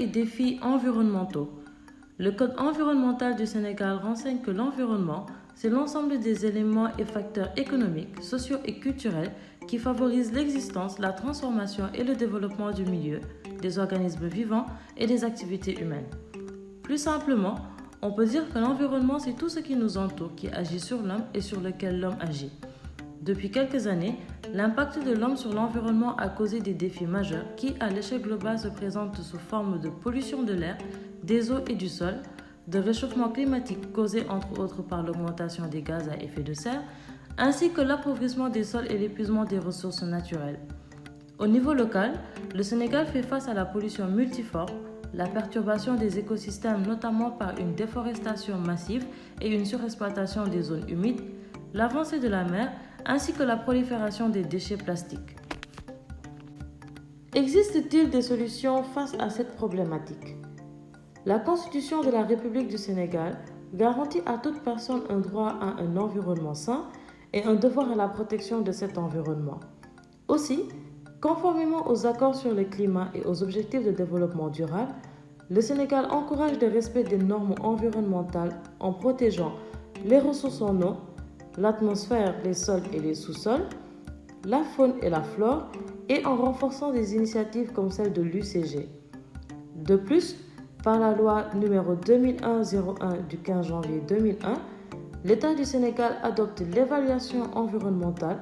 et défis environnementaux. Le Code environnemental du Sénégal renseigne que l'environnement, c'est l'ensemble des éléments et facteurs économiques, sociaux et culturels qui favorisent l'existence, la transformation et le développement du milieu, des organismes vivants et des activités humaines. Plus simplement, on peut dire que l'environnement, c'est tout ce qui nous entoure, qui agit sur l'homme et sur lequel l'homme agit. Depuis quelques années, l'impact de l'homme sur l'environnement a causé des défis majeurs qui, à l'échelle globale, se présentent sous forme de pollution de l'air, des eaux et du sol, de réchauffement climatique causé entre autres par l'augmentation des gaz à effet de serre, ainsi que l'appauvrissement des sols et l'épuisement des ressources naturelles. Au niveau local, le Sénégal fait face à la pollution multiforme, la perturbation des écosystèmes notamment par une déforestation massive et une surexploitation des zones humides, l'avancée de la mer ainsi que la prolifération des déchets plastiques. Existe-t-il des solutions face à cette problématique? La Constitution de la République du Sénégal garantit à toute personne un droit à un environnement sain et un devoir à la protection de cet environnement. Aussi, conformément aux accords sur le climat et aux objectifs de développement durable, le Sénégal encourage le respect des normes environnementales en protégeant les ressources en eau, l'atmosphère, les sols et les sous-sols, la faune et la flore, et en renforçant des initiatives comme celle de l'UCG. De plus, par la loi numéro 2001-01 du 15 janvier 2001, l'État du Sénégal adopte l'évaluation environnementale,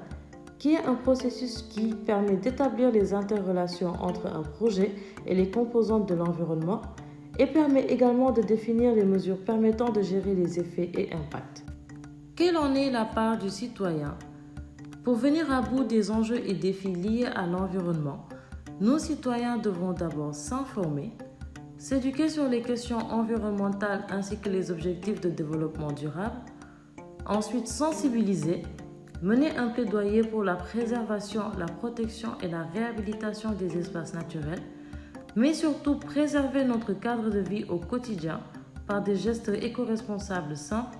qui est un processus qui permet d'établir les interrelations entre un projet et les composantes de l'environnement et permet également de définir les mesures permettant de gérer les effets et impacts. Quelle en est la part du citoyen? Pour venir à bout des enjeux et défis liés à l'environnement, nous citoyens devons d'abord s'informer, s'éduquer sur les questions environnementales ainsi que les objectifs de développement durable, ensuite sensibiliser, mener un plaidoyer pour la préservation, la protection et la réhabilitation des espaces naturels, mais surtout préserver notre cadre de vie au quotidien par des gestes éco-responsables simples,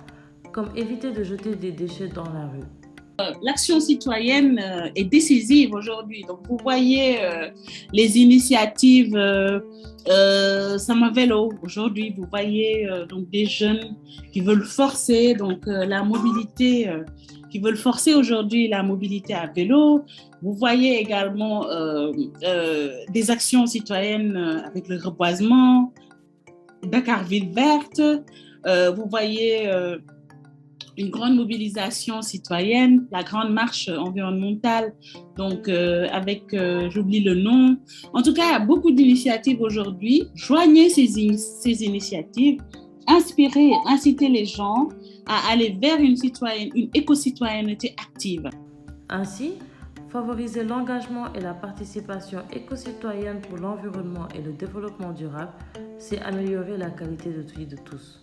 comme éviter de jeter des déchets dans la rue. L'action citoyenne est décisive aujourd'hui. Donc, vous voyez les initiatives Samavélo aujourd'hui. Vous voyez donc des jeunes qui veulent forcer donc la mobilité, qui veulent forcer aujourd'hui la mobilité à vélo. Vous voyez également des actions citoyennes avec le reboisement, Dakar Ville Verte. Vous voyez une grande mobilisation citoyenne, la grande marche environnementale, donc avec, j'oublie le nom. En tout cas, il y a beaucoup d'initiatives aujourd'hui. Joignez ces initiatives, inspirez, incitez les gens à aller vers une éco-citoyenneté active. Ainsi, favoriser l'engagement et la participation éco-citoyenne pour l'environnement et le développement durable, c'est améliorer la qualité de vie de tous.